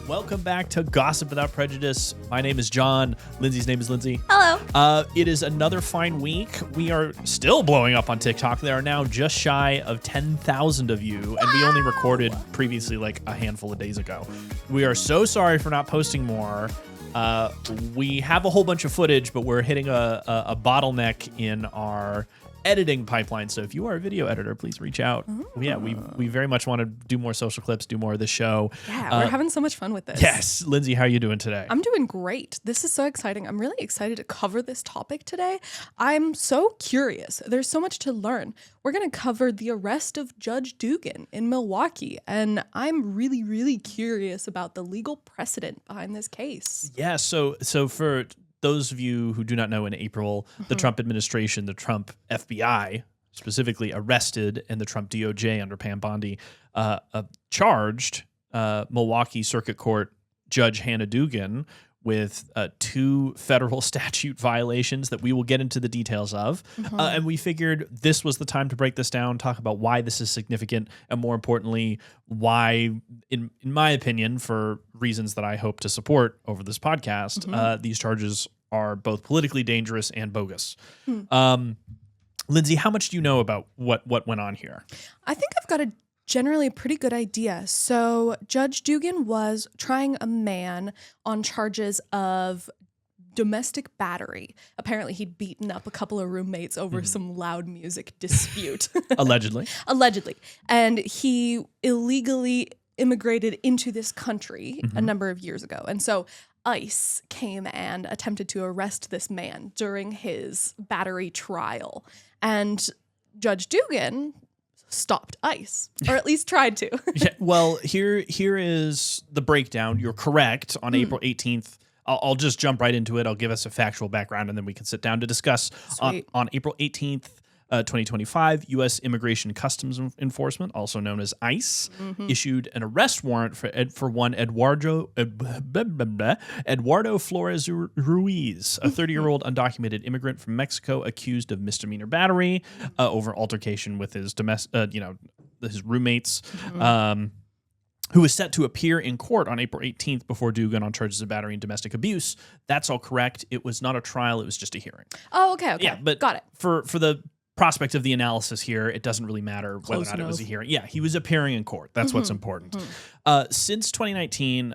Welcome back to Gossip Without Prejudice. My name is John. Lindsay's name is Lindsay. Hello. It is another fine week. We are still blowing up on TikTok. There are now just shy of 10,000 of you, and we only recorded previously like a handful of days ago. We are so sorry for not posting more. We have a whole bunch of footage, but we're hitting a bottleneck in our editing pipeline. So if you are a video editor, please reach out. Yeah, we very much want to do more social clips, do more of the show. Yeah, we're having so much fun with this. Yes. Lindsay, how are you doing today? I'm doing great. This is so exciting. I'm really excited to cover this topic today. I'm so curious. There's so much to learn. We're going to cover the arrest of Judge Dugan in Milwaukee, and I'm really, really curious about the legal precedent behind this case. Yeah, so for those of you who do not know, in April, the Trump administration, the Trump FBI, specifically arrested, and the Trump DOJ under Pam Bondi charged Milwaukee Circuit Court Judge Hannah Dugan with 2 federal statute violations that we will get into the details of. And we figured this was the time to break this down, talk about why this is significant, and more importantly, why, in my opinion, for reasons that I hope to support over this podcast, these charges are both politically dangerous and bogus. Lindsay, how much do you know about what went on here? I think I've got a generally pretty good idea. So Judge Dugan was trying a man on charges of domestic battery. Apparently he'd beaten up a couple of roommates over some loud music dispute. Allegedly. Allegedly. And he illegally immigrated into this country a number of years ago. And so ICE came and attempted to arrest this man during his battery trial. And Judge Dugan stopped ICE, or at least tried to. Yeah, well, here is the breakdown. You're correct. On April 18th, I'll just jump right into it. I'll give us a factual background, and then we can sit down to discuss. On April 18th, 2025, U.S. Immigration Customs Enforcement, also known as ICE, issued an arrest warrant for one Eduardo Flores Ruiz, a 30-year-old undocumented immigrant from Mexico accused of misdemeanor battery over altercation with his his roommates. Who was set to appear in court on April 18th before Dugan on charges of battery and domestic abuse. That's all correct. It was not a trial. It was just a hearing. Oh, okay. Yeah, but got it. For the prospect of the analysis here, it doesn't really matter whether or not it was a hearing. Yeah, he was appearing in court. That's what's important. Since 2019,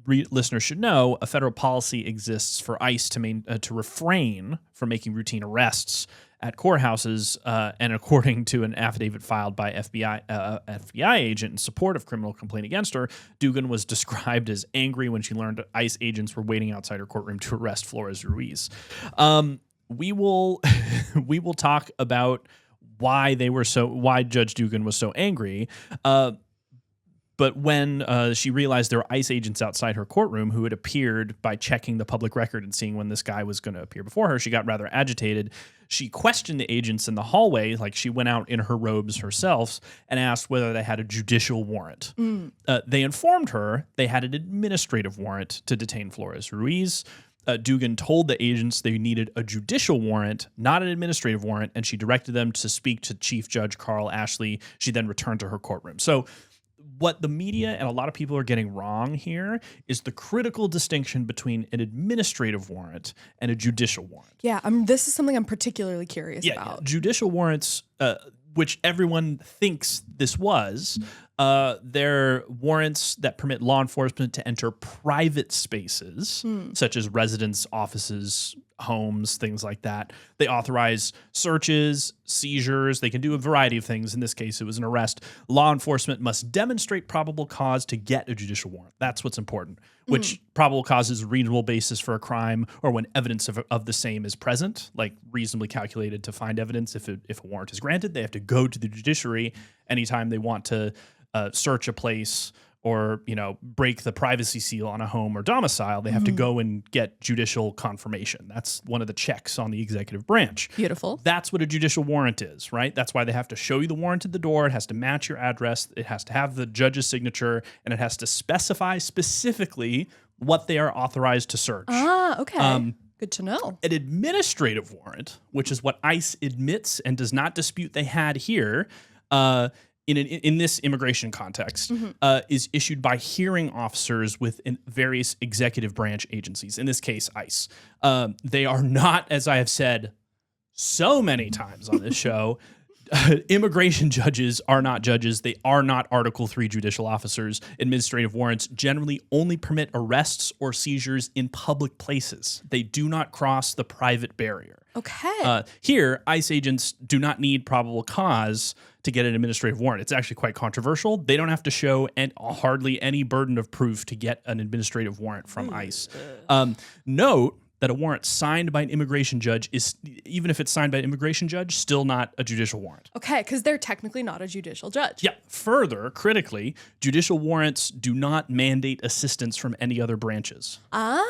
listeners should know, a federal policy exists for ICE to refrain from making routine arrests at courthouses, and according to an affidavit filed by FBI agent in support of criminal complaint against her, Dugan was described as angry when she learned ICE agents were waiting outside her courtroom to arrest Flores Ruiz. We will talk about why Judge Dugan was so angry. But when she realized there were ICE agents outside her courtroom who had appeared by checking the public record and seeing when this guy was going to appear before her, she got rather agitated. She questioned the agents in the hallway, like she went out in her robes herself, and asked whether they had a judicial warrant. They informed her they had an administrative warrant to detain Flores Ruiz. Dugan told the agents they needed a judicial warrant, not an administrative warrant, and she directed them to speak to Chief Judge Carl Ashley. She then returned to her courtroom. So what the media and a lot of people are getting wrong here is the critical distinction between an administrative warrant and a judicial warrant. Yeah, this is something I'm particularly curious about. Yeah, judicial warrants, which everyone thinks this was, they're warrants that permit law enforcement to enter private spaces, such as residence, offices, homes, things like that. They authorize searches, seizures. They can do a variety of things. In this case, it was an arrest. Law enforcement must demonstrate probable cause to get a judicial warrant. That's what's important, which probable cause is a reasonable basis for a crime, or when evidence of the same is present, like reasonably calculated to find evidence. If a warrant is granted, they have to go to the judiciary anytime they want to search a place or, break the privacy seal on a home or domicile. They have to go and get judicial confirmation. That's one of the checks on the executive branch. Beautiful. That's what a judicial warrant is, right? That's why they have to show you the warrant at the door. It has to match your address. It has to have the judge's signature, and it has to specify specifically what they are authorized to search. Ah, okay. Good to know. An administrative warrant, which is what ICE admits and does not dispute they had here, in this immigration context, is issued by hearing officers within various executive branch agencies, in this case, ICE. They are not, as I have said so many times on this show, immigration judges are not judges. They are not Article 3 judicial officers. Administrative warrants generally only permit arrests or seizures in public places. They do not cross the private barrier. Okay. Here, ICE agents do not need probable cause to get an administrative warrant. It's actually quite controversial. They don't have to show hardly any burden of proof to get an administrative warrant from ICE. Note that a warrant signed by an immigration judge is, even if it's signed by an immigration judge, still not a judicial warrant. Okay, because they're technically not a judicial judge. Yeah. Further, critically, judicial warrants do not mandate assistance from any other branches.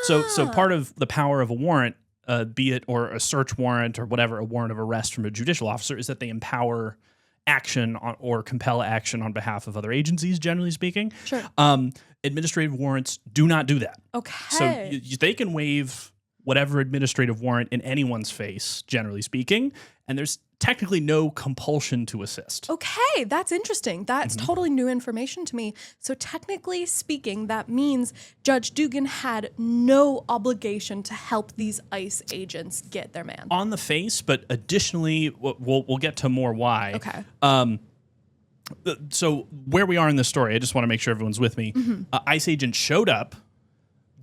So part of the power of a warrant, be it or a search warrant or whatever, a warrant of arrest from a judicial officer, is that they empower action or compel action on behalf of other agencies, generally speaking. Sure. Administrative warrants do not do that. Okay. So they can waive whatever administrative warrant in anyone's face, generally speaking, and there's technically no compulsion to assist. Okay, that's interesting. That's totally new information to me. So technically speaking, that means Judge Dugan had no obligation to help these ICE agents get their man. On the face, but additionally, we'll get to more why. Okay. So where we are in this story, I just want to make sure everyone's with me. ICE agent showed up.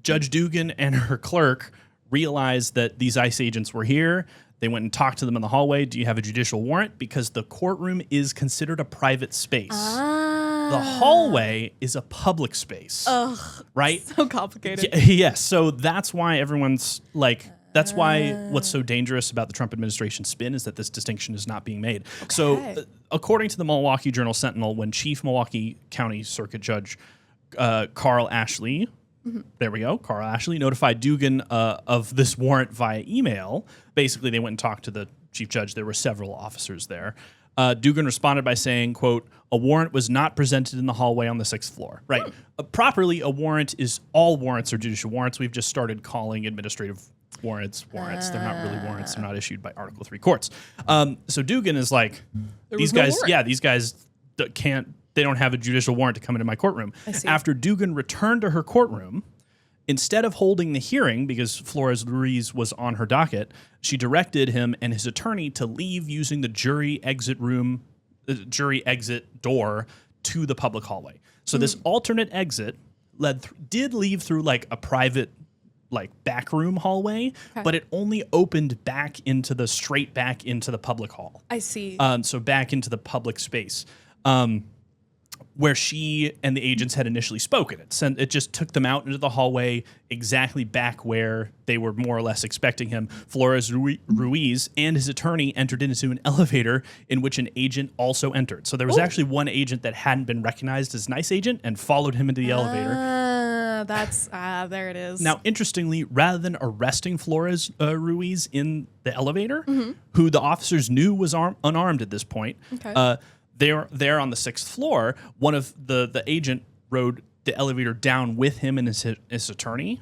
Judge Dugan and her clerk realized that these ICE agents were here. They went and talked to them in the hallway. Do you have a judicial warrant? Because the courtroom is considered a private space. The hallway is a public space. Ugh. Right? So complicated. Yes. So that's why everyone's like, that's why what's so dangerous about the Trump administration spin is that this distinction is not being made. Okay. So according to the Milwaukee Journal-Sentinel, when Chief Milwaukee County Circuit Judge Carl Ashley, there we go, Carl Ashley, notified Dugan of this warrant via email. Basically, they went and talked to the chief judge. There were several officers there. Dugan responded by saying, quote, "A warrant was not presented in the hallway on the 6th floor." Right. Properly, a warrant is, all warrants are judicial warrants. We've just started calling administrative warrants. They're not really warrants. They're not issued by Article 3 courts. So Dugan is like, these guys can't, they don't have a judicial warrant to come into my courtroom. After Dugan returned to her courtroom, instead of holding the hearing, because Flores Ruiz was on her docket, she directed him and his attorney to leave using the jury exit door to the public hallway. So this alternate exit did lead through like a private, like back room hallway, but it only opened straight back into the public hall. I see. So back into the public space. Where she and the agents had initially spoken. It just took them out into the hallway, exactly back where they were more or less expecting him. Flores Ruiz and his attorney entered into an elevator in which an agent also entered. So there was actually one agent that hadn't been recognized as an ICE agent and followed him into the elevator. There it is. Now, interestingly, rather than arresting Flores Ruiz in the elevator, who the officers knew was unarmed at this point, there on the 6th floor, one of the agent rode the elevator down with him and his attorney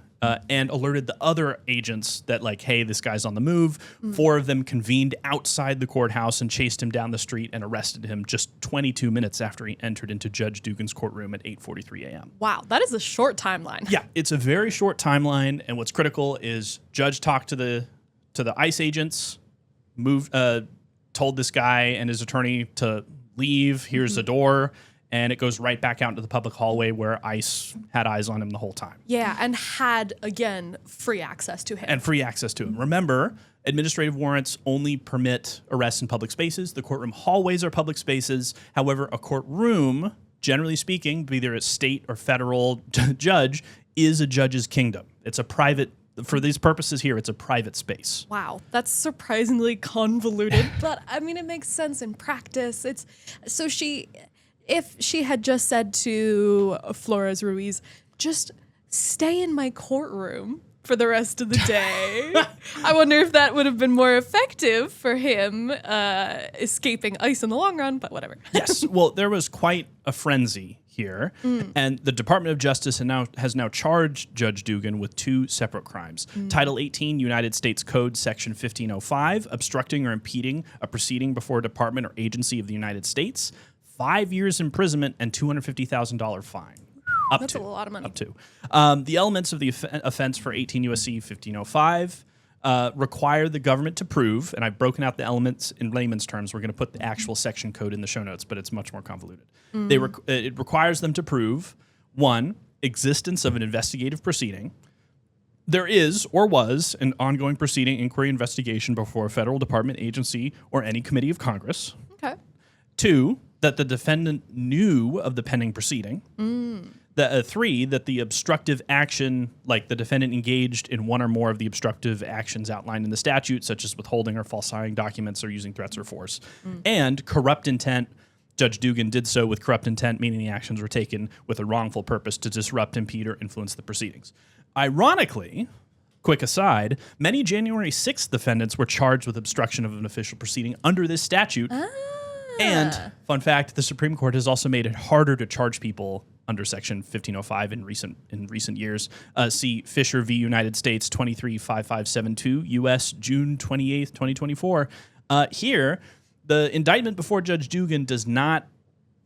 and alerted the other agents that, like, hey, this guy's on the move. 4 of them convened outside the courthouse and chased him down the street and arrested him just 22 minutes after he entered into Judge Dugan's courtroom at 8:43 a.m. Wow, that is a short timeline. Yeah, it's a very short timeline, and what's critical is Judge talked to the ICE agents, told this guy and his attorney to leave, here's the door, and it goes right back out into the public hallway where ICE had eyes on him the whole time. Yeah, and had, again, free access to him. Remember, administrative warrants only permit arrests in public spaces. The courtroom hallways are public spaces. However, a courtroom, generally speaking, be either a state or federal judge, is a judge's kingdom. It's a private, for these purposes here, it's a private space. Wow, that's surprisingly convoluted, but I mean, it makes sense in practice. If she had just said to Flores Ruiz, just stay in my courtroom for the rest of the day, I wonder if that would have been more effective for him escaping ICE in the long run, but whatever. Yes, well, there was quite a frenzy here, and the Department of Justice has now charged Judge Dugan with 2 separate crimes. Title 18, United States Code, Section 1505, obstructing or impeding a proceeding before a department or agency of the United States. 5 years imprisonment and $250,000 fine. That's a lot of money. Up to. The elements of the offense for 18 U.S.C. 1505 require the government to prove, and I've broken out the elements in layman's terms. We're going to put the actual section code in the show notes, but it's much more convoluted. It requires them to prove, 1, existence of an investigative proceeding. There is or was an ongoing proceeding, inquiry, investigation before a federal department, agency, or any committee of Congress. Okay. 2, that the defendant knew of the pending proceeding. 3, that the obstructive action, like the defendant engaged in one or more of the obstructive actions outlined in the statute, such as withholding or falsifying documents or using threats or force. And corrupt intent. Judge Dugan did so with corrupt intent, meaning the actions were taken with a wrongful purpose to disrupt, impede, or influence the proceedings. Ironically, quick aside, many January 6th defendants were charged with obstruction of an official proceeding under this statute. And, fun fact, the Supreme Court has also made it harder to charge people under Section 1505 in recent years. See Fischer v. United States 235572, U.S. June 28th, 2024. Here, the indictment before Judge Dugan does not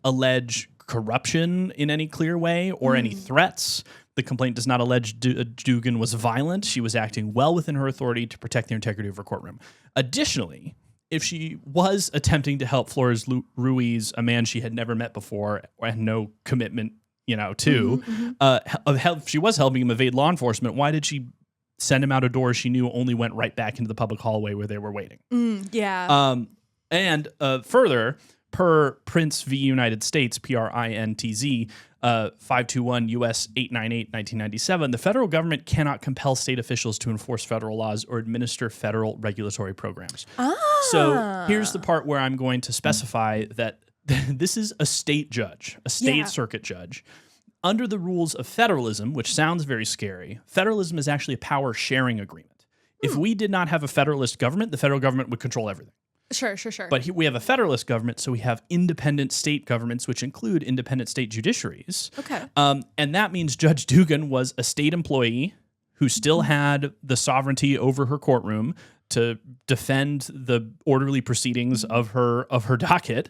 allege corruption in any clear way or any threats. The complaint does not allege Dugan was violent. She was acting well within her authority to protect the integrity of her courtroom. Additionally, if she was attempting to help Flores Ruiz, a man she had never met before and no commitment, to, if she was helping him evade law enforcement, why did she send him out a door she knew only went right back into the public hallway where they were waiting? And further, per Printz v. United States, PRINTZ, 521 U.S. 898, 1997, the federal government cannot compel state officials to enforce federal laws or administer federal regulatory programs. So here's the part where I'm going to specify that this is a state judge, a state circuit judge. Under the rules of federalism, which sounds very scary, federalism is actually a power sharing agreement. If we did not have a federalist government, the federal government would control everything. Sure. But we have a federalist government, so we have independent state governments, which include independent state judiciaries. Okay. And that means Judge Dugan was a state employee who still had the sovereignty over her courtroom to defend the orderly proceedings of her docket.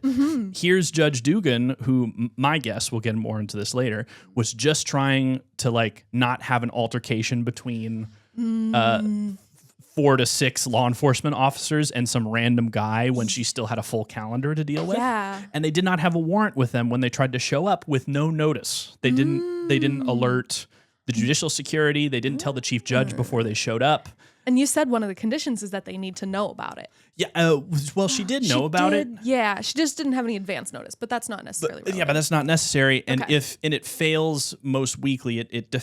Here's Judge Dugan, who my guess, we'll get more into this later, was just trying to not have an altercation between 4 to 6 law enforcement officers and some random guy when she still had a full calendar to deal with. Yeah. And they did not have a warrant with them when they tried to show up with no notice. They didn't alert the judicial security. They didn't tell the chief judge before they showed up. And you said one of the conditions is that they need to know about it. Yeah, well, she did know about it. Yeah, she just didn't have any advance notice, but that's not necessarily relevant. Yeah, but that's not necessary. And Okay. if it fails most weakly, it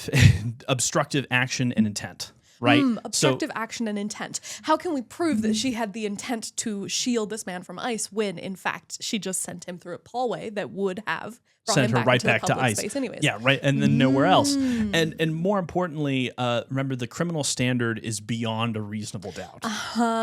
obstructive action and intent. Right? Obstructive action and intent. How can we prove that she had the intent to shield this man from ICE when, in fact, she just sent him through a hallway that would have brought sent him her right into the back to public ICE. space anyways? Yeah, right, and then nowhere else. And more importantly, remember the criminal standard is beyond a reasonable doubt.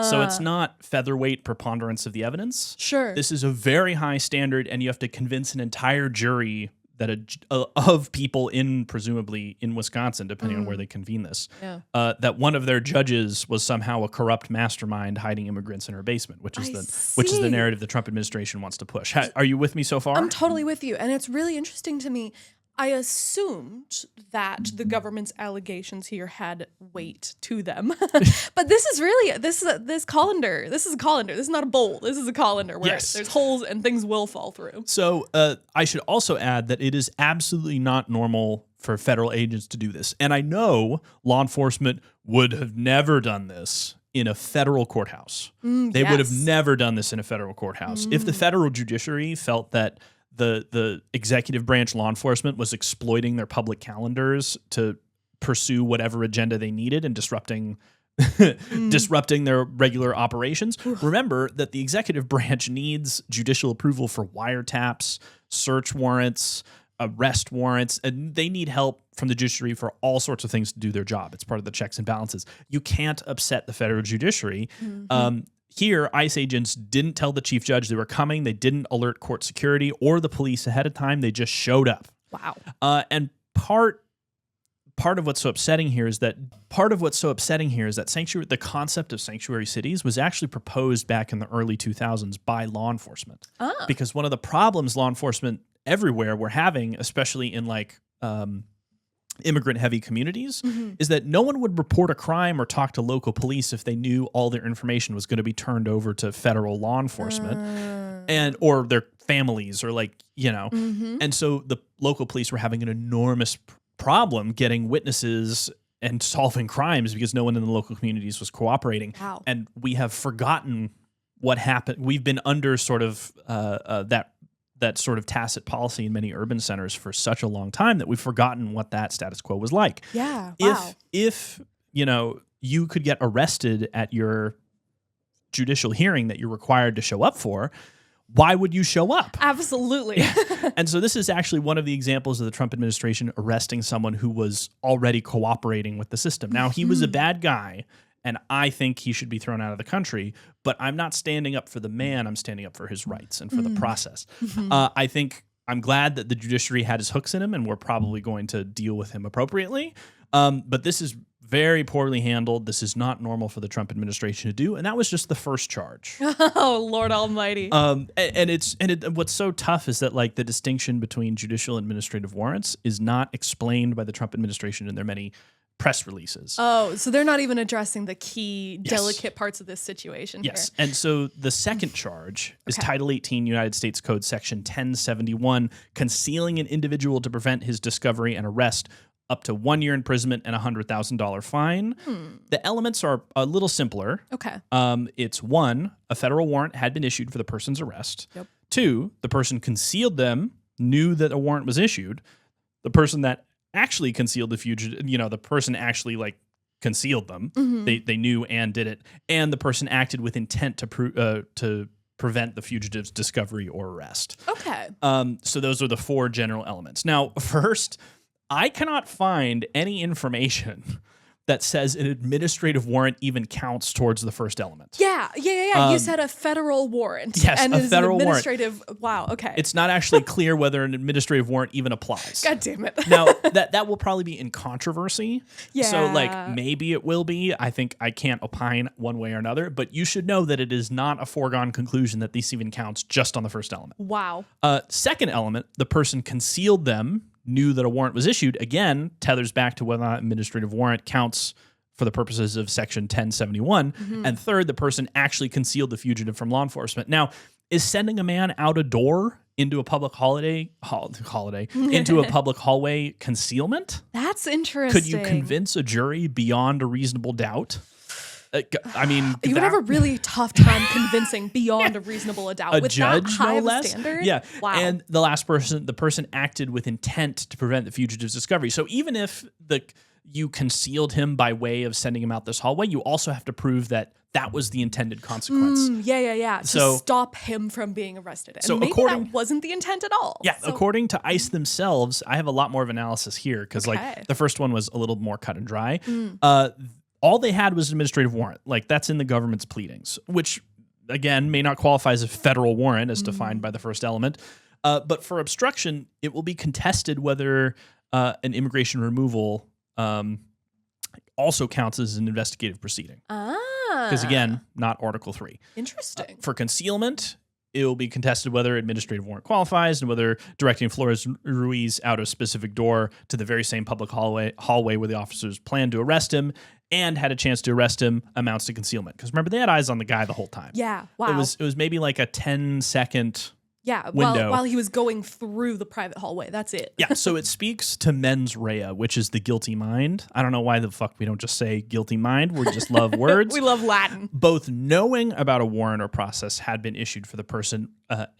So it's not featherweight preponderance of the evidence. Sure. This is a very high standard, and you have to convince an entire jury that of people presumably in Wisconsin, depending on where they convene this, that one of their judges was somehow a corrupt mastermind hiding immigrants in her basement, which is the narrative the Trump administration wants to push. Are you with me so far? I'm totally with you. And it's really interesting to me. I assumed that the government's allegations here had weight to them. But this is really, this colander. This is a colander. This is not a bowl. This is a colander where there's holes and things will fall through. So I should also add that it is absolutely not normal for federal agents to do this. And I know law enforcement would have never done this in a federal courthouse. They would have never done this in a federal courthouse. If the federal judiciary felt that the executive branch law enforcement was exploiting their public calendars to pursue whatever agenda they needed and disrupting their regular operations. Remember that the executive branch needs judicial approval for wiretaps, search warrants, arrest warrants, and they need help from the judiciary for all sorts of things to do their job. It's part of the checks and balances. You can't upset the federal judiciary. Here, ICE agents didn't tell the chief judge they were coming. They didn't alert court security or the police ahead of time. They just showed up. Wow. And part part of what's so upsetting here is that the concept of sanctuary cities was actually proposed back in the early 2000s by law enforcement. Because one of the problems law enforcement everywhere were having, especially in like immigrant heavy communities, is that no one would report a crime or talk to local police if they knew all their information was going to be turned over to federal law enforcement and or their families or like, you know. And so the local police were having an enormous problem getting witnesses and solving crimes because no one in the local communities was cooperating. Wow. And we have forgotten what happened. We've been under sort of that sort of tacit policy in many urban centers for such a long time that we've forgotten what that status quo was like. Yeah. Wow. If you know, you could get arrested at your judicial hearing that you're required to show up for, why would you show up? Absolutely. And so this is actually one of the examples of the Trump administration arresting someone who was already cooperating with the system. Now, he was a bad guy, and I think he should be thrown out of the country, but I'm not standing up for the man. I'm standing up for his rights and for the process. I think I'm glad that the judiciary had his hooks in him, and we're probably going to deal with him appropriately. But this is very poorly handled. This is not normal for the Trump administration to do, and that was just the first charge. Oh, Lord Almighty! What's so tough is that like the distinction between judicial and administrative warrants is not explained by the Trump administration in their many press releases. Oh, so they're not even addressing the key delicate parts of this situation. Yes, and so the second charge is Title 18 United States Code Section 1071, concealing an individual to prevent his discovery and arrest, up to 1 year imprisonment and $100,000 fine. The elements are a little simpler. Okay. It's 1, a federal warrant had been issued for the person's arrest. Yep. 2, the person concealed them, knew that a warrant was issued. The person that actually concealed the fugitive, you know, the person actually like concealed them. They knew and did it. And the person acted with intent to prevent the fugitive's discovery or arrest. Okay. So those are the 4 general elements. Now, first, I cannot find any information that says an administrative warrant even counts towards the first element. Yeah. You said a federal warrant. Yes, and a it is federal an administrative warrant. Wow, okay. It's not actually clear whether an administrative warrant even applies. God damn it. Now, that will probably be in controversy. Yeah. So, like, maybe it will be. I think I can't opine one way or another, but you should know that it is not a foregone conclusion that this even counts just on the first element. Wow. Second element, the person concealed them, knew that a warrant was issued, again, tethers back to whether or not administrative warrant counts for the purposes of Section 1071. And third, the person actually concealed the fugitive from law enforcement. Now, is sending a man out a door into a public into a public hallway concealment? That's interesting. Could you convince a jury beyond a reasonable doubt? I mean, you would have a really tough time convincing beyond a reasonable doubt. A with judge, that high no of a less. standard? Yeah. Wow. And the person acted with intent to prevent the fugitive's discovery. So even if you concealed him by way of sending him out this hallway, you also have to prove that that was the intended consequence. To stop him from being arrested. And maybe that wasn't the intent at all. Yeah, according to ICE themselves, I have a lot more of analysis here because like the first one was a little more cut and dry. All they had was an administrative warrant. Like that's in the government's pleadings, which again may not qualify as a federal warrant as defined by the first element. But for obstruction, it will be contested whether an immigration removal also counts as an investigative proceeding. Because again, not Article 3. Interesting. For concealment, it will be contested whether administrative warrant qualifies and whether directing Flores Ruiz out a specific door to the very same public hallway where the officers planned to arrest him and had a chance to arrest him amounts to concealment. Because remember, they had eyes on the guy the whole time. Yeah, wow. It was maybe like a 10-second window. While he was going through the private hallway. That's it. Yeah, so it speaks to mens rea, which is the guilty mind. I don't know why the fuck we don't just say guilty mind. We just love words. We love Latin. Both knowing about a warrant or process had been issued for the person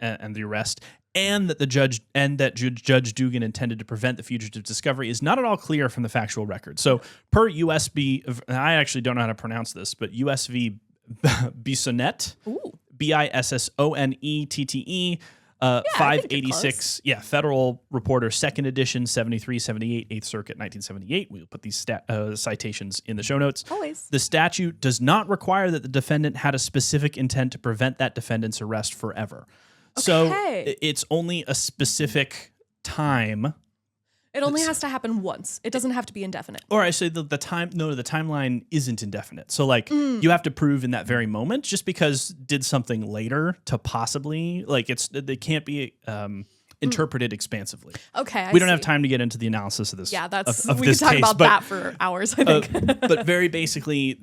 and the arrest, and that Judge Dugan intended to prevent the fugitive's discovery is not at all clear from the factual record. So per USB, I actually don't know how to pronounce this, but USV Bissonette, Bissonnette, 586, Federal Reporter, 2nd edition, 7378, 8th Circuit, 1978. We'll put these citations in the show notes. Always. The statute does not require that the defendant had a specific intent to prevent that defendant's arrest forever. So it's only a specific time It only has to happen once. It doesn't have to be indefinite. Or I say the timeline isn't indefinite. So like you have to prove in that very moment. Just because did something later to possibly they can't be interpreted expansively. Okay, we don't have time to get into the analysis of this. Yeah, we could talk about that for hours, I think. But very basically,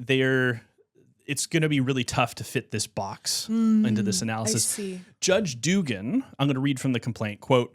it's going to be really tough to fit this box into this analysis. I see. Judge Dugan, I'm going to read from the complaint, quote,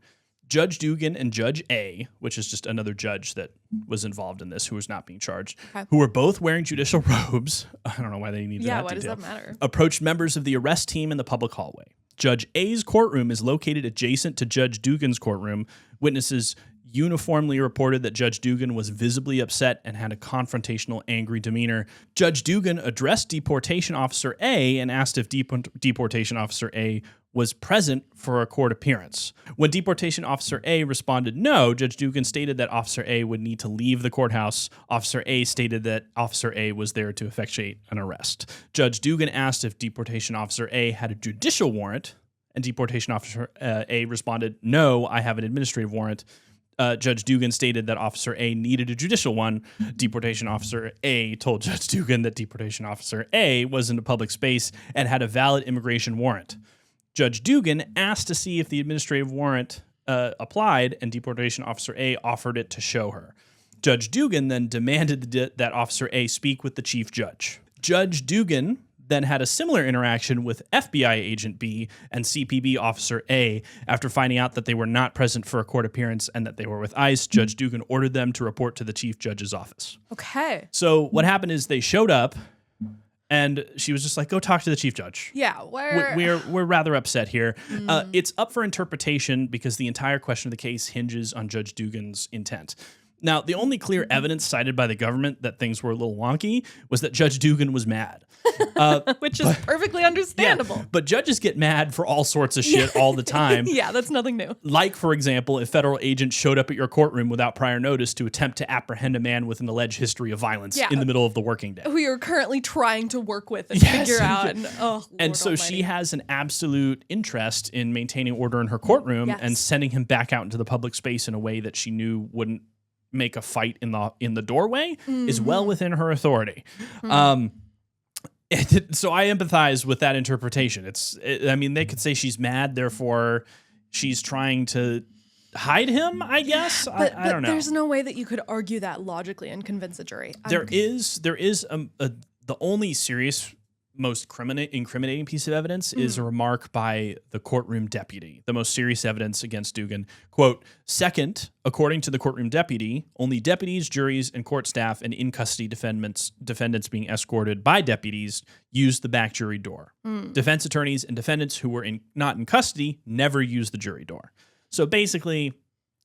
Judge Dugan and Judge A, which is just another judge that was involved in this who was not being charged, who were both wearing judicial robes. I don't know why they needed that detail. Yeah, why does that matter? Approached members of the arrest team in the public hallway. Judge A's courtroom is located adjacent to Judge Dugan's courtroom. Witnesses uniformly reported that Judge Dugan was visibly upset and had a confrontational, angry demeanor. Judge Dugan addressed Deportation Officer A and asked if Deportation Officer A was present for a court appearance. When Deportation Officer A responded no, Judge Dugan stated that Officer A would need to leave the courthouse. Officer A stated that Officer A was there to effectuate an arrest. Judge Dugan asked if Deportation Officer A had a judicial warrant, and Deportation Officer A responded, no, I have an administrative warrant. Judge Dugan stated that Officer A needed a judicial one. Deportation Officer A told Judge Dugan that Deportation Officer A was in a public space and had a valid immigration warrant. Judge Dugan asked to see if the administrative warrant applied, and Deportation Officer A offered it to show her. Judge Dugan then demanded that Officer A speak with the chief judge. Judge Dugan then had a similar interaction with FBI Agent B and CPB Officer A. After finding out that they were not present for a court appearance and that they were with ICE, Judge Dugan ordered them to report to the chief judge's office. Okay. So what happened is they showed up, and she was just like, go talk to the chief judge. Yeah, we're rather upset here. It's up for interpretation because the entire question of the case hinges on Judge Dugan's intent. Now, the only clear evidence cited by the government that things were a little wonky was that Judge Dugan was mad. Which is perfectly understandable. Yeah, but judges get mad for all sorts of shit all the time. Yeah, that's nothing new. Like, for example, if federal agents showed up at your courtroom without prior notice to attempt to apprehend a man with an alleged history of violence in the middle of the working day. Who you're currently trying to work with and figure out. And so Almighty. She has an absolute interest in maintaining order in her courtroom and sending him back out into the public space in a way that she knew wouldn't make a fight in the doorway is well within her authority. So I empathize with that interpretation. They could say she's mad, therefore she's trying to hide him, I guess. But I don't know. There's no way that you could argue that logically and convince a jury. There is the only serious, most incriminating piece of evidence is a remark by the courtroom deputy. The most serious evidence against Dugan. Quote, second, according to the courtroom deputy, only deputies, juries, and court staff and in-custody defendants being escorted by deputies used the back jury door. Defense attorneys and defendants who were not in custody never used the jury door. So basically,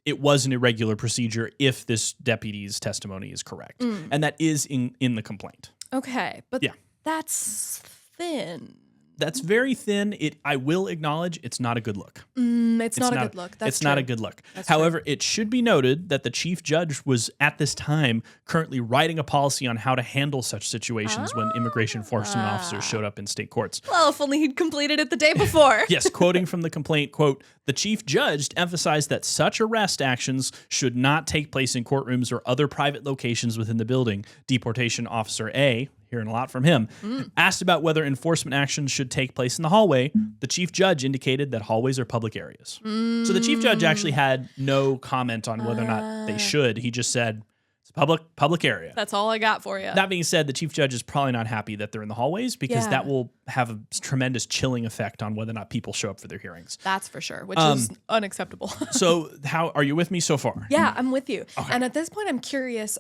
it was an irregular procedure if this deputy's testimony is correct. And that is in the complaint. Okay, but that's thin. That's very thin. I will acknowledge it's not a good look. It's not a good look. That's It's not a good look. However, it should be noted that the chief judge was at this time currently writing a policy on how to handle such situations when immigration enforcement officers showed up in state courts. Well, if only he'd completed it the day before. Yes, quoting from the complaint, quote, the chief judge emphasized that such arrest actions should not take place in courtrooms or other private locations within the building. Deportation Officer A, hearing a lot from him, asked about whether enforcement actions should take place in the hallway. The chief judge indicated that hallways are public areas. So the chief judge actually had no comment on whether or not they should. He just said, it's a public area. That's all I got for you. That being said, the chief judge is probably not happy that they're in the hallways because that will have a tremendous chilling effect on whether or not people show up for their hearings. That's for sure, which is unacceptable. So how are you with me so far? Yeah, I'm with you. Okay. And at this point, I'm curious,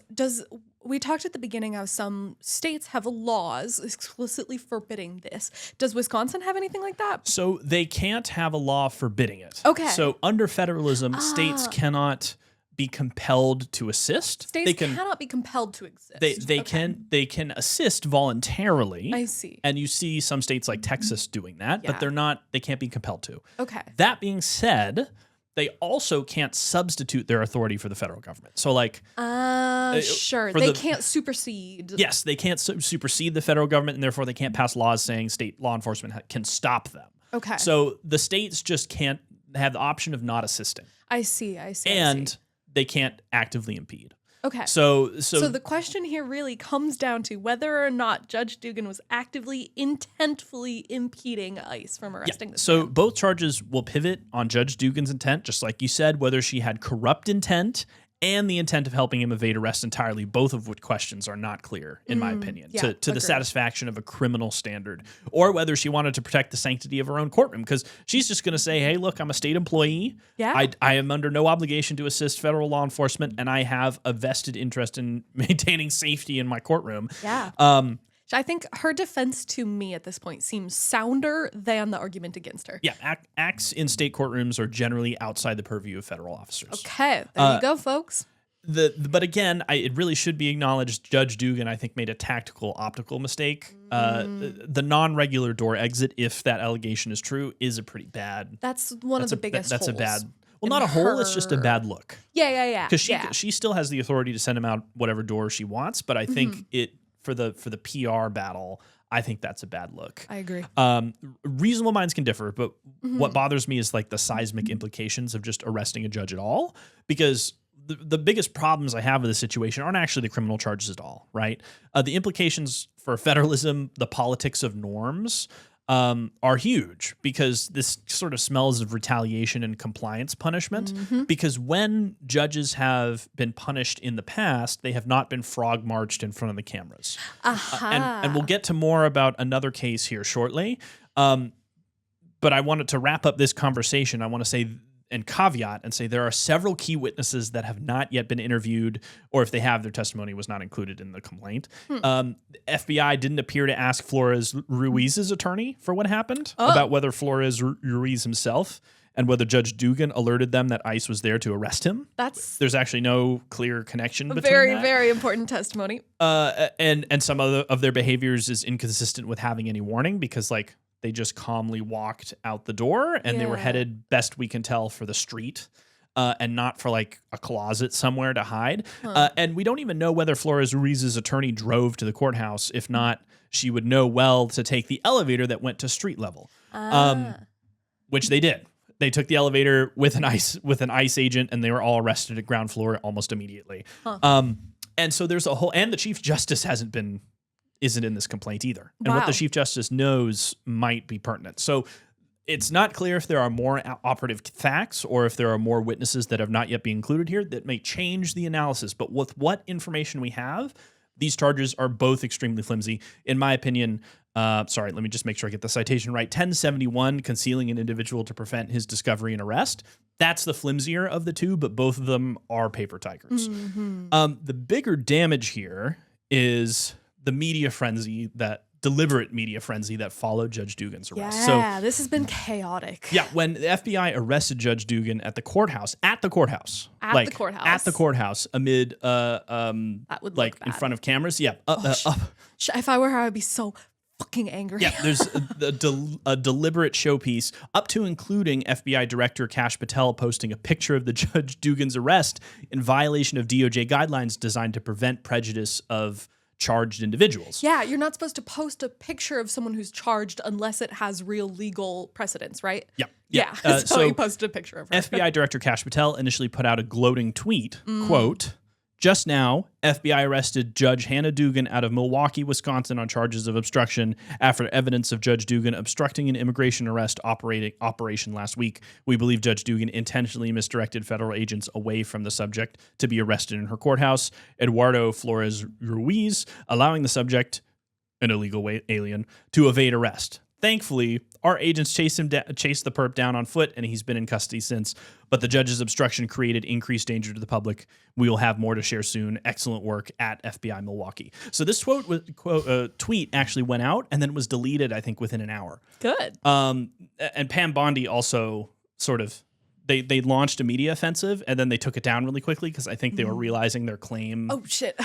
we talked at the beginning how some states have laws explicitly forbidding this. Does Wisconsin have anything like that? So they can't have a law forbidding it. Okay. So under federalism, states cannot be compelled to assist. States cannot be compelled to exist. They can assist voluntarily. I see. And you see some states like Texas doing that, but they can't be compelled to. Okay. That being said, they also can't substitute their authority for the federal government. So like sure. They can't supersede. Yes, they can't supersede the federal government, and therefore they can't pass laws saying state law enforcement can stop them. Okay. So the states just can't have the option of not assisting. I see. And they can't actively impede. Okay. So the question here really comes down to whether or not Judge Dugan was actively, intentfully impeding ICE from arresting this man. Both charges will pivot on Judge Dugan's intent, just like you said, whether she had corrupt intent and the intent of helping him evade arrest entirely, both of which questions are not clear, in my opinion, to the satisfaction of a criminal standard, or whether she wanted to protect the sanctity of her own courtroom, because she's just going to say, hey, look, I'm a state employee. Yeah. I am under no obligation to assist federal law enforcement, and I have a vested interest in maintaining safety in my courtroom. Yeah. I think her defense to me at this point seems sounder than the argument against her. Yeah, acts in state courtrooms are generally outside the purview of federal officers. Okay, there you go, folks. But again, it really should be acknowledged, Judge Dugan, I think, made a tactical optical mistake. The non-regular door exit, if that allegation is true, is a pretty bad... That's one of the biggest holes. That's a bad... Well, not a hole, it's just a bad look. Yeah. Because she still has the authority to send him out whatever door she wants, but I think for the PR battle, I think that's a bad look. I agree. Reasonable minds can differ, but what bothers me is like the seismic implications of just arresting a judge at all, because the biggest problems I have with the situation aren't actually the criminal charges at all, right? The implications for federalism, the politics of norms, are huge, because this sort of smells of retaliation and compliance punishment, because when judges have been punished in the past, they have not been frog marched in front of the cameras. And we'll get to more about another case here shortly. But I wanted to wrap up this conversation. I want to say and caveat and say there are several key witnesses that have not yet been interviewed, or if they have, their testimony was not included in the complaint. FBI didn't appear to ask Flores Ruiz's attorney for what happened, about whether Flores Ruiz himself and whether Judge Dugan alerted them that ICE was there to arrest him. There's actually no clear connection between that. Very important testimony. And some of their behaviors is inconsistent with having any warning, because like they just calmly walked out the door and they were headed, best we can tell, for the street. And not for like a closet somewhere to hide. And we don't even know whether Flores Ruiz's attorney drove to the courthouse. If not, she would know well to take the elevator that went to street level, which they did. They took the elevator with an ICE agent, and they were all arrested at ground floor almost immediately. And so there's a whole, and the Chief Justice isn't in this complaint either. And what the Chief Justice knows might be pertinent. So it's not clear if there are more operative facts or if there are more witnesses that have not yet been included here that may change the analysis. But with what information we have, these charges are both extremely flimsy. In my opinion, let me just make sure I get the citation right. 1071, concealing an individual to prevent his discovery and arrest. That's the flimsier of the two, but both of them are paper tigers. The bigger damage here is the deliberate media frenzy that followed Judge Dugan's arrest. Yeah, this has been chaotic. Yeah, when the FBI arrested Judge Dugan at the courthouse, amid that would like look in bad. front of cameras. Yeah. If I were her, I'd be so fucking angry. Yeah, there's a deliberate showpiece, up to including FBI Director Kash Patel posting a picture of the Judge Dugan's arrest in violation of DOJ guidelines designed to prevent prejudice of charged individuals. Yeah, you're not supposed to post a picture of someone who's charged unless it has real legal precedence, right? Yeah. So he posted a picture of her. FBI Director Kash Patel initially put out a gloating tweet, quote, "Just now, FBI arrested Judge Hannah Dugan out of Milwaukee, Wisconsin on charges of obstruction after evidence of Judge Dugan obstructing an immigration arrest operation last week. We believe Judge Dugan intentionally misdirected federal agents away from the subject to be arrested in her courthouse. Eduardo Flores Ruiz, allowing the subject, an illegal alien, to evade arrest. Thankfully, our agents chased the perp down on foot, and he's been in custody since. But the judge's obstruction created increased danger to the public. We will have more to share soon. Excellent work at FBI Milwaukee." So this tweet actually went out and then was deleted, I think, within an hour. Good. And Pam Bondi also sort of, they launched a media offensive, and then they took it down really quickly because I think they were realizing their claim. Oh, shit.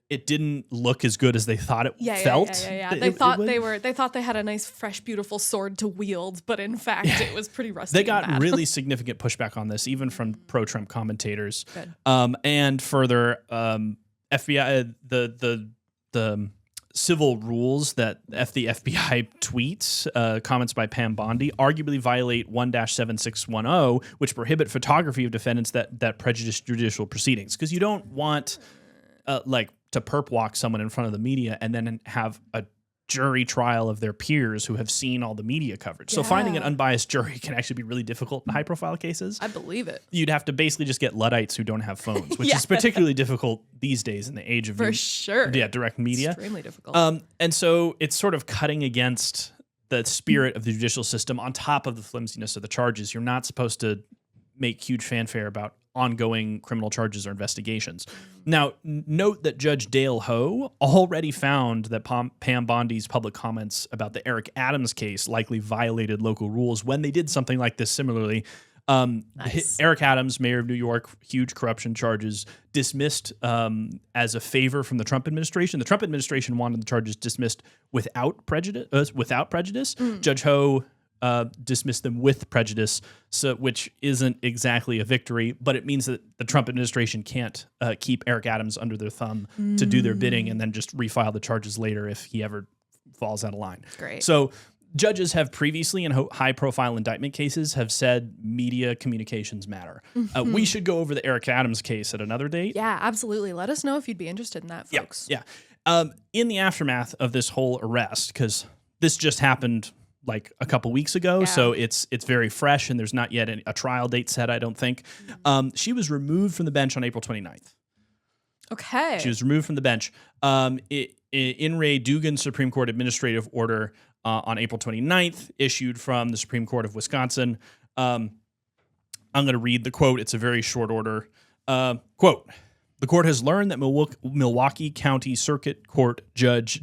It didn't look as good as they thought it felt. Yeah. They thought they had a nice, fresh, beautiful sword to wield, but in fact, it was pretty rusty. They got really significant pushback on this, even from pro-Trump commentators. Good. And further, FBI, the civil rules that the FBI tweets, comments by Pam Bondi, arguably violate 1-7610, which prohibit photography of defendants that prejudice judicial proceedings. Because you don't want to perp walk someone in front of the media and then have a jury trial of their peers who have seen all the media coverage. So finding an unbiased jury can actually be really difficult in high-profile cases. I believe it. You'd have to basically just get Luddites who don't have phones, which is particularly difficult these days in the age of direct media. Extremely difficult. And so it's sort of cutting against the spirit of the judicial system on top of the flimsiness of the charges. You're not supposed to make huge fanfare about ongoing criminal charges or investigations. Now, note that Judge Dale Ho already found that Pam Bondi's public comments about the Eric Adams case likely violated local rules when they did something like this similarly. Nice. Eric Adams, mayor of New York, huge corruption charges, dismissed as a favor from the Trump administration. The Trump administration wanted the charges dismissed without prejudice. Judge Ho dismissed them with prejudice, which isn't exactly a victory, but it means that the Trump administration can't keep Eric Adams under their thumb to do their bidding and then just refile the charges later if he ever falls out of line. Great. So judges have previously in high-profile indictment cases have said media communications matter. We should go over the Eric Adams case at another date. Yeah, absolutely. Let us know if you'd be interested in that, folks. Yeah. In the aftermath of this whole arrest, because this just happened like a couple weeks ago, so it's very fresh and there's not yet a trial date set, I don't think. She was removed from the bench on April 29th. Okay. She was removed from the bench. In re Dugan Supreme Court administrative order on April 29th, issued from the Supreme Court of Wisconsin. I'm going to read the quote. It's a very short order. Quote, "The court has learned that Milwaukee County Circuit Court Judge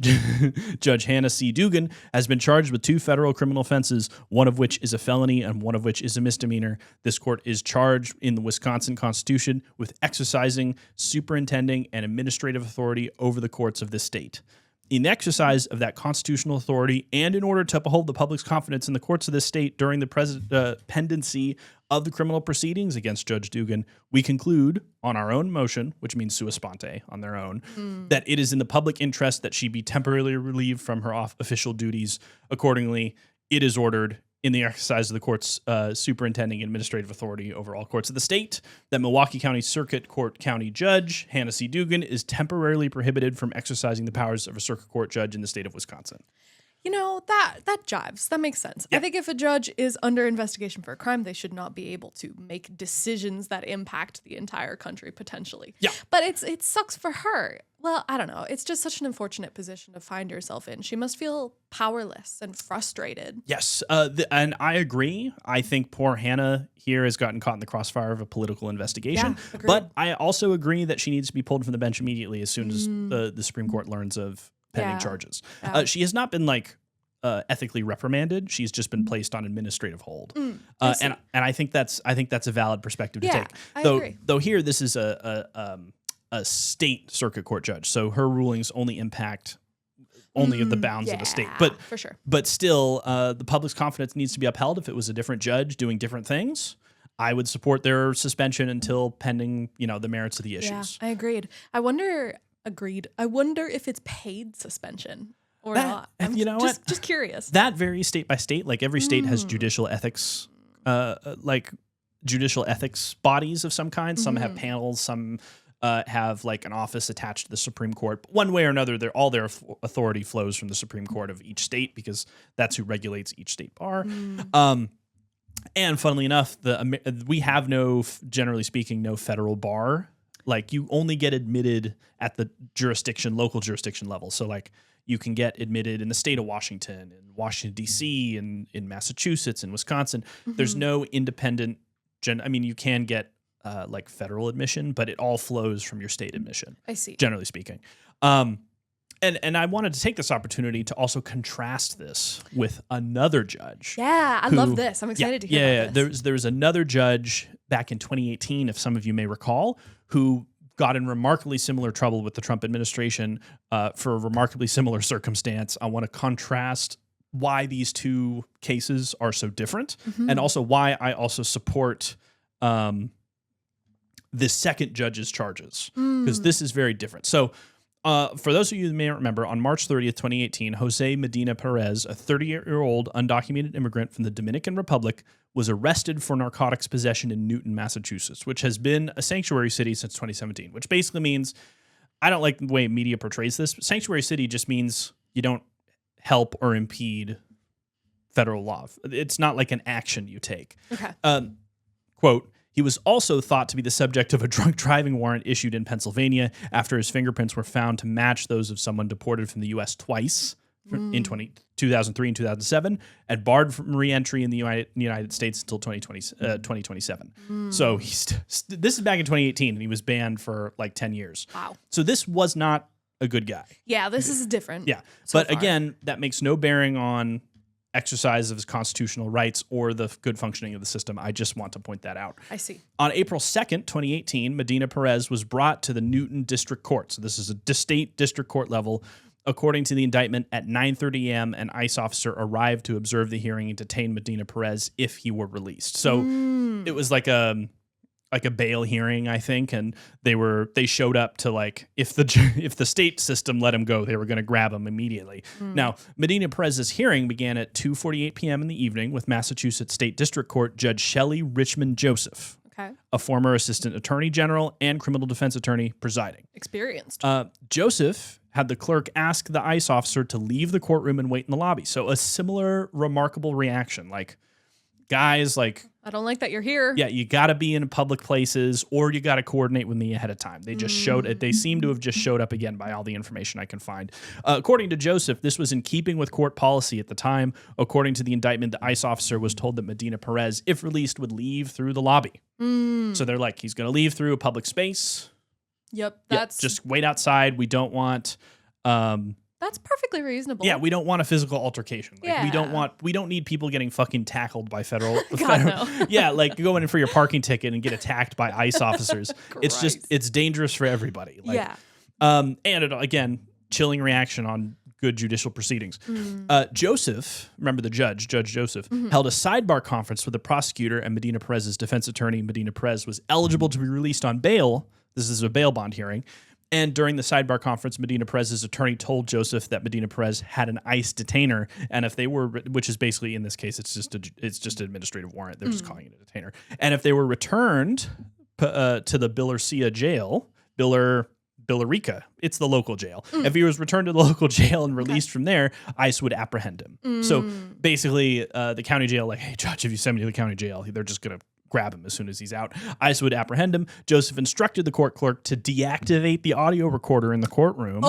Hannah C. Dugan has been charged with 2 federal criminal offenses, one of which is a felony and one of which is a misdemeanor. This court is charged in the Wisconsin Constitution with exercising, superintending, and administrative authority over the courts of this state. In exercise of that constitutional authority and in order to uphold the public's confidence in the courts of this state during the pendency of the criminal proceedings against Judge Dugan, we conclude on our own motion," which means sua sponte, on their own, "that it is in the public interest that she be temporarily relieved from her official duties. Accordingly, it is ordered in the exercise of the court's superintending administrative authority over all courts of the state, that Milwaukee County Circuit Court County Judge Hannah C. Dugan is temporarily prohibited from exercising the powers of a circuit court judge in the state of Wisconsin." You know, that jives. That makes sense. Yeah. I think if a judge is under investigation for a crime, they should not be able to make decisions that impact the entire country potentially. Yeah. But it sucks for her. Well, I don't know. It's just such an unfortunate position to find yourself in. She must feel powerless and frustrated. Yes, and I agree. I think poor Hannah here has gotten caught in the crossfire of a political investigation. Yeah, agreed. But I also agree that she needs to be pulled from the bench immediately as soon as the Supreme Court learns of pending charges. She has not been ethically reprimanded. She's just been placed on administrative hold. And I think that's a valid perspective to take. I agree. Though here this is a state circuit court judge, so her rulings only impact only of the bounds of the state. But for sure. But still, the public's confidence needs to be upheld. If it was a different judge doing different things, I would support their suspension until pending, the merits of the issues. Yeah, I agreed. I wonder if it's paid suspension or not. I'm just curious. That varies state by state. Like every state has judicial ethics, judicial ethics bodies of some kind. Some have panels. Some have like an office attached to the Supreme Court. But one way or another, all their authority flows from the Supreme Court of each state because that's who regulates each state bar. And funnily enough, we have generally speaking, no federal bar. Like you only get admitted at the local jurisdiction level. So like you can get admitted in the state of Washington, in Washington, D.C., in Massachusetts, in Wisconsin. There's no independent, you can get like federal admission, but it all flows from your state admission. I see. Generally speaking. And I wanted to take this opportunity to also contrast this with another judge. Yeah, I love this. I'm excited to hear about this. There was another judge back in 2018, if some of you may recall, who got in remarkably similar trouble with the Trump administration for a remarkably similar circumstance. I want to contrast why these two cases are so different and also why I also support this second judge's charges because this is very different. So For those of you who may remember, on March 30th, 2018, Jose Medina Perez, a 38-year-old undocumented immigrant from the Dominican Republic, was arrested for narcotics possession in Newton, Massachusetts, which has been a sanctuary city since 2017, which basically means, I don't like the way media portrays this, but sanctuary city just means you don't help or impede federal law. It's not like an action you take. Okay. Quote, he was also thought to be the subject of a drunk driving warrant issued in Pennsylvania after his fingerprints were found to match those of someone deported from the U.S. twice in 2003 and 2007 and barred from re-entry in the United States until 2027. So this is back in 2018, and he was banned for like 10 years. Wow. So this was not a good guy. Yeah, this is different. Yeah. But again, that makes no bearing on exercise of his constitutional rights or the good functioning of the system. I just want to point that out. I see. On April 2nd, 2018, Medina Perez was brought to the Newton District Court. So this is a state district court level. According to the indictment, at 9:30 a.m., an ICE officer arrived to observe the hearing and detain Medina Perez if he were released. So it was like a bail hearing, I think, and they showed up to, like, if the state system let him go, they were going to grab him immediately. Now, Medina Perez's hearing began at 2:48 p.m. in the evening with Massachusetts State District Court Judge Shelley Richmond Joseph, a former assistant attorney general and criminal defense attorney, presiding. Experienced. Joseph had the clerk ask the ICE officer to leave the courtroom and wait in the lobby. So a similar remarkable reaction, like, guys, like, I don't like that you're here. Yeah, you got to be in public places, or you got to coordinate with me ahead of time. They just showed it. They seem to have just showed up again by all the information I can find. According to Joseph, this was in keeping with court policy at the time. According to the indictment, the ICE officer was told that Medina Perez, if released, would leave through the lobby. So they're like, he's going to leave through a public space. Yep, that's just wait outside. We don't want. That's perfectly reasonable. Yeah, we don't want a physical altercation. Like, yeah. we don't need people getting fucking tackled by federal. God, no. Yeah, like going in for your parking ticket and get attacked by ICE officers. It's dangerous for everybody. Like, yeah. And again, chilling reaction on good judicial proceedings. Joseph, remember the Judge Joseph, held a sidebar conference with the prosecutor and Medina Perez's defense attorney. Medina Perez was eligible to be released on bail. This is a bail bond hearing. And during the sidebar conference, Medina Perez's attorney told Joseph that Medina Perez had an ICE detainer, and if they were, which is basically in this case, it's just an administrative warrant. They're just calling it a detainer. And if they were returned to the Billerica jail, Billerica, it's the local jail. If he was returned to the local jail and released from there, ICE would apprehend him. So basically, the county jail, like, hey, Judge, if you send me to the county jail, they're just going to grab him as soon as he's out. ICE would apprehend him. Joseph instructed the court clerk to deactivate the audio recorder in the courtroom.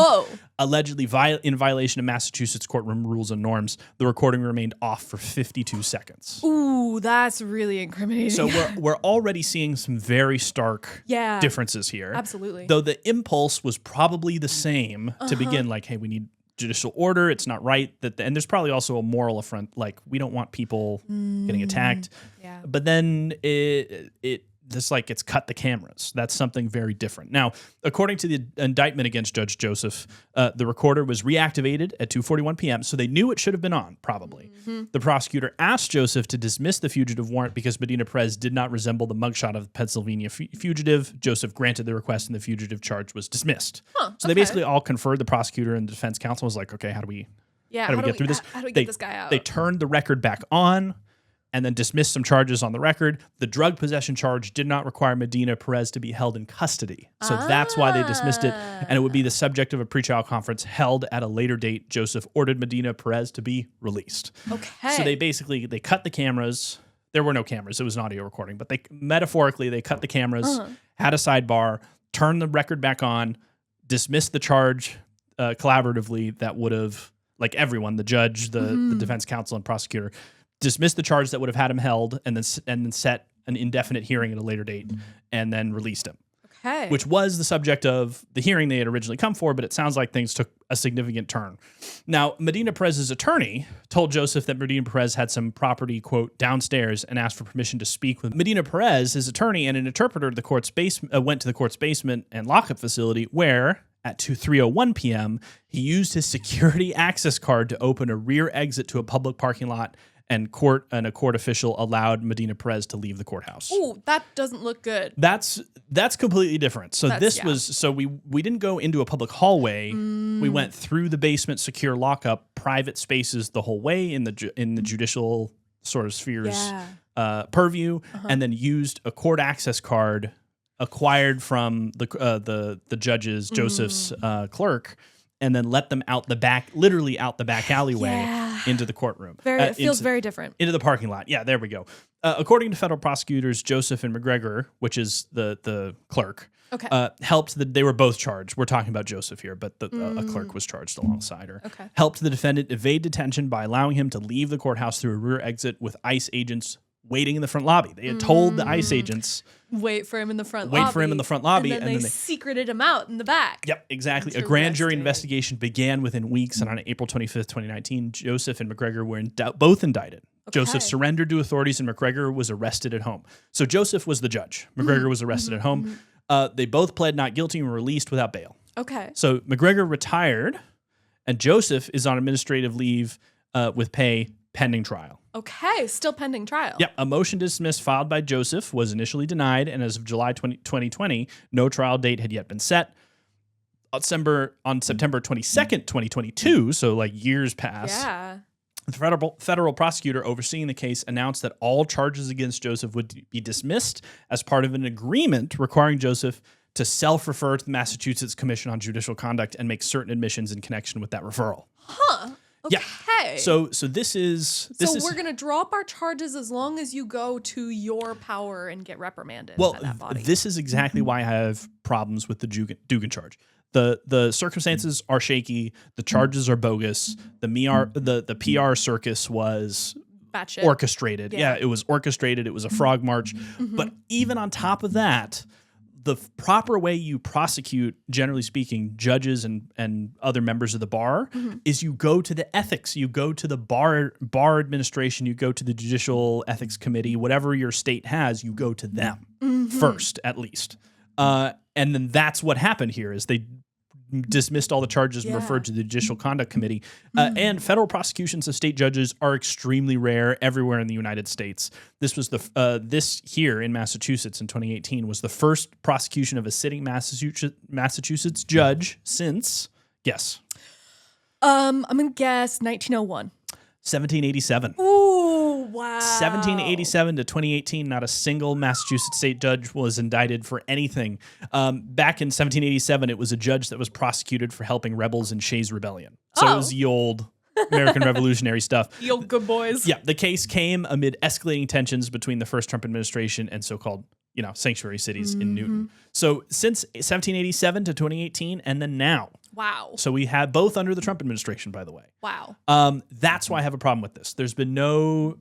Allegedly in violation of Massachusetts courtroom rules and norms. The recording remained off for 52 seconds. Ooh, that's really incriminating. So we're already seeing some very stark differences here. Absolutely. Though the impulse was probably the same to begin, like, hey, we need judicial order. It's not right and there's probably also a moral affront. Like, we don't want people getting attacked. Yeah. But then it's cut the cameras. That's something very different. Now, according to the indictment against Judge Joseph, the recorder was reactivated at 2:41 p.m., so they knew it should have been on, probably. The prosecutor asked Joseph to dismiss the fugitive warrant because Medina Perez did not resemble the mugshot of the Pennsylvania fugitive. Joseph granted the request, and the fugitive charge was dismissed. So they basically all conferred. The prosecutor and the defense counsel was like, okay, how do we get through this? How do we get this guy out? They turned the record back on and then dismissed some charges on the record. The drug possession charge did not require Medina Perez to be held in custody. So that's why they dismissed it, and it would be the subject of a pretrial conference held at a later date. Joseph ordered Medina Perez to be released. Okay. So they cut the cameras. There were no cameras. It was an audio recording, but they cut the cameras, had a sidebar, turned the record back on, dismissed the charge collaboratively that would have, like, everyone, the judge, the defense counsel, and prosecutor, dismissed the charge that would have had him held, and then set an indefinite hearing at a later date, and then released him. Okay. Which was the subject of the hearing they had originally come for, but it sounds like things took a significant turn. Now, Medina Perez's attorney told Joseph that Medina Perez had some property, quote, downstairs, and asked for permission to speak with Medina Perez. His attorney and an interpreter to the court's went to the court's basement and lockup facility, where at 3:01 p.m., he used his security access card to open a rear exit to a public parking lot and a court official allowed Medina Perez to leave the courthouse. Ooh, that doesn't look good. That's completely different. So we didn't go into a public hallway. We went through the basement secure lockup, private spaces the whole way in the judicial sort of sphere's purview, and then used a court access card acquired from the judge's Joseph's clerk, and then let them out the back, literally out the back alleyway into the courtroom. It feels very different. Into the parking lot. Yeah, there we go. According to federal prosecutors, Joseph and McGregor, which is the clerk, helped. They were both charged. We're talking about Joseph here, but a clerk was charged alongside her. Okay. Helped the defendant evade detention by allowing him to leave the courthouse through a rear exit with ICE agents waiting in the front lobby. They had told the ICE agents, wait for him in the front lobby. And then they secreted him out in the back. Yep, exactly. A grand jury investigation began within weeks, and on April 25th, 2019, Joseph and McGregor were both indicted. Okay. Joseph surrendered to authorities, and McGregor was arrested at home. So Joseph was the judge. McGregor was arrested at home. They both pled not guilty and were released without bail. Okay. So McGregor retired, and Joseph is on administrative leave with pay pending trial. Okay, still pending trial. Yep. A motion to dismiss filed by Joseph was initially denied, and as of July 2020, no trial date had yet been set. On September 22nd, 2022, so like years passed, the federal prosecutor overseeing the case announced that all charges against Joseph would be dismissed as part of an agreement requiring Joseph to self-refer to the Massachusetts Commission on Judicial Conduct and make certain admissions in connection with that referral. Huh. Okay. Yeah. So this is we're gonna drop our charges as long as you go to your power and get reprimanded. Well, by that body. This is exactly why I have problems with the Dugan charge. The circumstances are shaky. The charges are bogus. The PR circus was batshit orchestrated. Yeah, it was orchestrated. It was a frog march. But even on top of that, the proper way you prosecute, generally speaking, judges and other members of the bar is you go to the ethics, you go to the bar administration, you go to the Judicial Ethics Committee, whatever your state has, you go to them first, at least. And then that's what happened here is they dismissed all the charges and referred to the Judicial Conduct Committee. And federal prosecutions of state judges are extremely rare everywhere in the United States. This was this here in Massachusetts in 2018 was the first prosecution of a sitting Massachusetts judge since, guess. I'm going to guess 1901. 1787. Ooh, wow. 1787 to 2018, not a single Massachusetts state judge was indicted for anything. Back in 1787, it was a judge that was prosecuted for helping rebels in Shays' Rebellion. So it was the old American Revolutionary stuff. The old good boys. Yeah, the case came amid escalating tensions between the first Trump administration and so-called, sanctuary cities in Newton. So since 1787 to 2018, and then now. Wow. So we had both under the Trump administration, by the way. Wow. That's why I have a problem with this. There's been no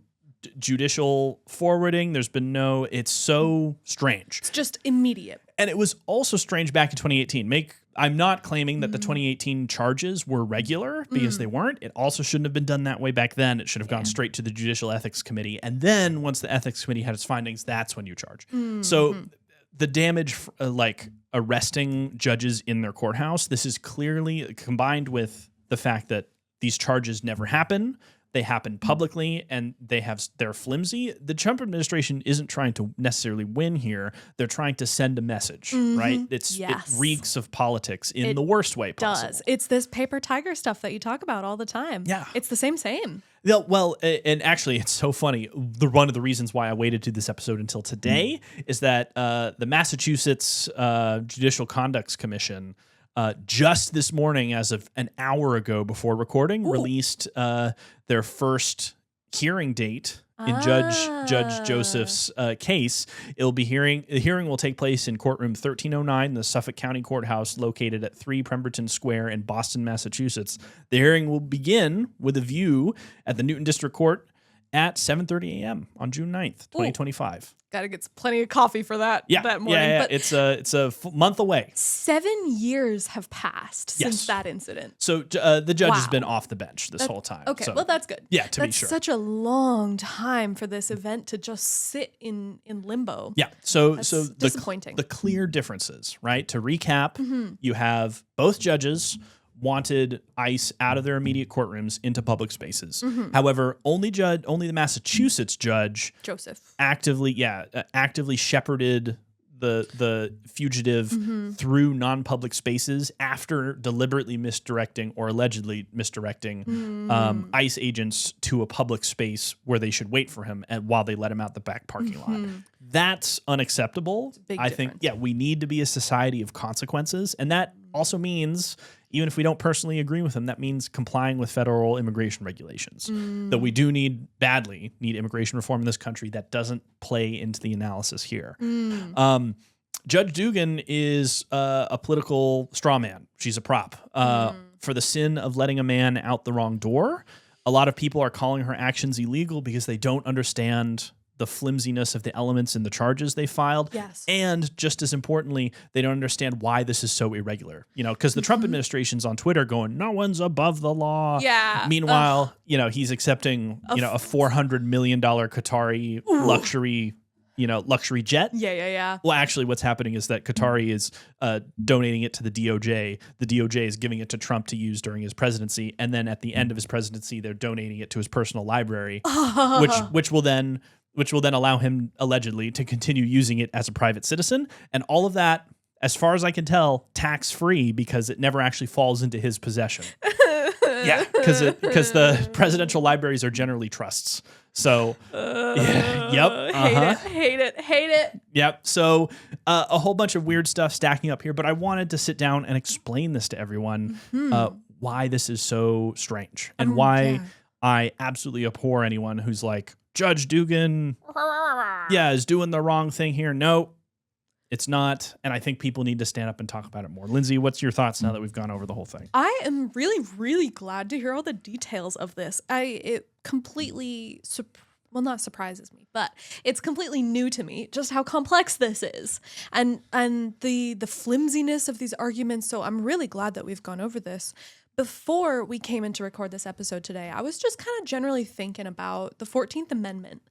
judicial forwarding. It's so strange. It's just immediate. And it was also strange back in 2018. I'm not claiming that the 2018 charges were regular because they weren't. It also shouldn't have been done that way back then. It should have gone straight to the Judicial Ethics Committee. And then once the Ethics Committee had its findings, that's when you charge. So the damage, like arresting judges in their courthouse, this is clearly combined with the fact that these charges never happen. They happen publicly and they're flimsy. The Trump administration isn't trying to necessarily win here. They're trying to send a message, right? It reeks of politics in the worst way possible. It's this paper tiger stuff that you talk about all the time. Yeah. It's the same. Yeah, well, and actually, it's so funny. One of the reasons why I waited to this episode until today is that the Massachusetts Judicial Conduct Commission just this morning, as of an hour ago before recording, released their first hearing date in Judge Joseph's case. The hearing will take place in courtroom 1309, the Suffolk County Courthouse located at 3 Pemberton Square in Boston, Massachusetts. The hearing will begin with a view at the Newton District Court at 7:30 a.m. on June 9th, 2025. Got to get plenty of coffee for that morning. Yeah. But it's a month away. 7 years have passed since that incident. So the judge has been off the bench this whole time. Okay, so, well, that's good. Yeah, to be sure. That's such a long time for this event to just sit in limbo. Yeah, so disappointing. The clear differences, right? To recap, you have both judges. wanted ICE out of their immediate courtrooms into public spaces. However, only the Massachusetts judge Joseph actively shepherded the fugitive through non-public spaces after deliberately misdirecting or allegedly misdirecting ICE agents to a public space where they should wait for him and while they let him out the back parking lot. That's unacceptable. I think, we need to be a society of consequences. And that also means, even if we don't personally agree with him, that means complying with federal immigration regulations. That we do badly need immigration reform in this country that doesn't play into the analysis here. Judge Dugan is a political straw man. She's a prop. For the sin of letting a man out the wrong door, a lot of people are calling her actions illegal because they don't understand the flimsiness of the elements in the charges they filed. Yes. And just as importantly, they don't understand why this is so irregular. Because the Trump administration's on Twitter going, no one's above the law. Yeah. Meanwhile, he's accepting, a $400 million Qatari luxury jet. Yeah. Well, actually, what's happening is that Qatari is donating it to the DOJ. The DOJ is giving it to Trump to use during his presidency. And then at the end of his presidency, they're donating it to his personal library, which will then allow him allegedly to continue using it as a private citizen. And all of that, as far as I can tell, tax-free because it never actually falls into his possession. Yeah, because the presidential libraries are generally trusts. So, Hate it. Yep. So a whole bunch of weird stuff stacking up here, but I wanted to sit down and explain this to everyone, why this is so strange and why I absolutely abhor anyone who's like, Judge Dugan, is doing the wrong thing here. No, it's not. And I think people need to stand up and talk about it more. Lindsay, what's your thoughts now that we've gone over the whole thing? I am really, really glad to hear all the details of this. It completely, not surprises me, but it's completely new to me just how complex this is and the flimsiness of these arguments. So I'm really glad that we've gone over this. Before we came in to record this episode today, I was just kind of generally thinking about the 14th Amendment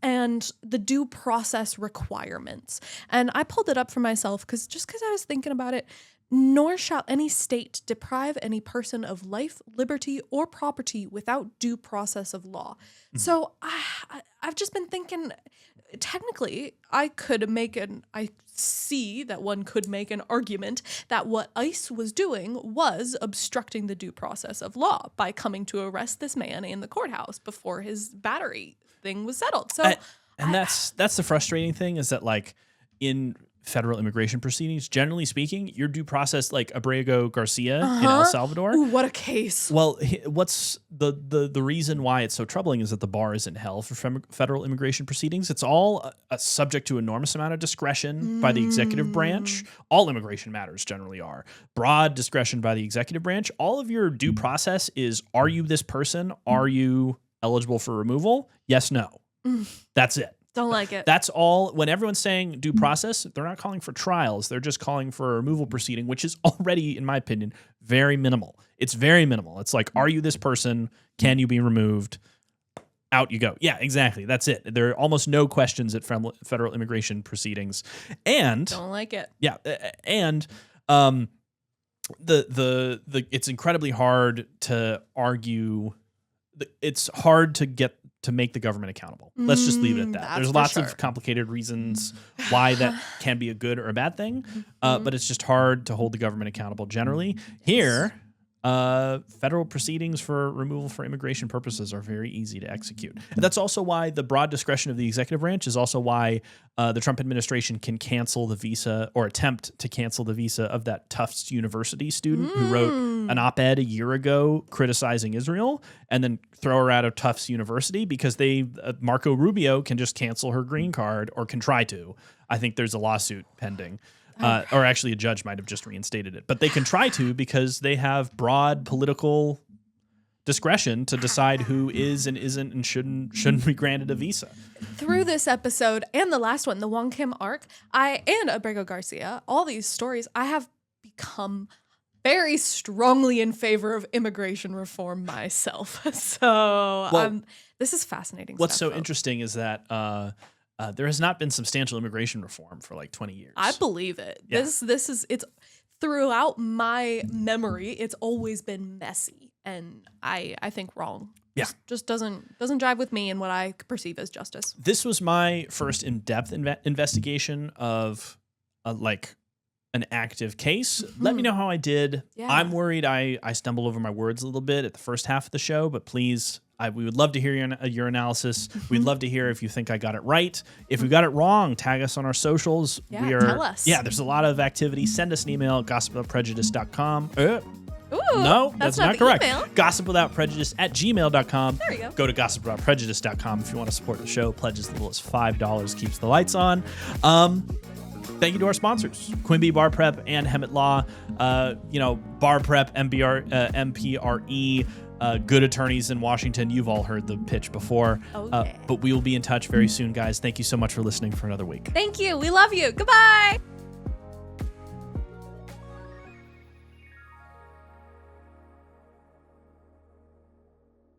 and the due process requirements. And I pulled it up for myself because I was thinking about it. Nor shall any state deprive any person of life, liberty, or property without due process of law. So I've just been thinking, technically, I see that one could make an argument that what ICE was doing was obstructing the due process of law by coming to arrest this man in the courthouse before his battery thing was settled. So, that's the frustrating thing is that in federal immigration proceedings, generally speaking, your due process, like Abrego Garcia in El Salvador. Ooh, what a case. Well, what's the reason why it's so troubling is that the bar isn't hell for federal immigration proceedings. It's all subject to enormous amount of discretion by the executive branch. All immigration matters generally are. Broad discretion by the executive branch. All of your due process is, are you this person? Are you eligible for removal? Yes, no. That's it. Don't like it. That's all. When everyone's saying due process, they're not calling for trials. They're just calling for a removal proceeding, which is already, in my opinion, very minimal. It's very minimal. It's like, are you this person? Can you be removed? Out you go. Yeah, exactly. That's it. There are almost no questions at federal immigration proceedings. And don't like it. Yeah. And it's incredibly hard to argue. It's hard to make the government accountable. Let's just leave it at that. There's lots of complicated reasons why that can be a good or a bad thing, but it's just hard to hold the government accountable generally. Here, federal proceedings for removal for immigration purposes are very easy to execute. And that's also why the broad discretion of the executive branch is also why the Trump administration can cancel the visa or attempt to cancel the visa of that Tufts University student who wrote an op-ed a year ago criticizing Israel and then throw her out of Tufts University because Marco Rubio can just cancel her green card or can try to. I think there's a lawsuit pending. Or actually a judge might have just reinstated it. But they can try to because they have broad political discretion to decide who is and isn't and shouldn't be granted a visa. Through this episode and the last one, the Wong Kim arc, and Abrego Garcia, all these stories, I have become very strongly in favor of immigration reform myself. So this is fascinating. What's so interesting is that there has not been substantial immigration reform for like 20 years. I believe it. Yeah. It's throughout my memory, it's always been messy, and I think wrong. Yeah. Just doesn't jive with me and what I perceive as justice. This was my first in-depth investigation of like an active case. Let me know how I did. Yeah. I'm worried I stumble over my words a little bit at the first half of the show, but please, we would love to hear your analysis. We'd love to hear if you think I got it right. If we got it wrong, tag us on our socials. Yeah, tell us. Yeah, there's a lot of activity. Send us an email, gossipwithoutprejudice.com. Ooh, no, that's not correct. Email. Gossipwithoutprejudice@gmail.com. There you go. Go to gossipwithoutprejudice.com if you want to support the show. Pledge as little as $5 keeps the lights on. Thank you to our sponsors, Quimby Bar Prep and Hemet Law. Bar Prep, MPRE, good attorneys in Washington. You've all heard the pitch before. Okay. But we will be in touch very soon, guys. Thank you so much for listening for another week. Thank you. We love you. Goodbye.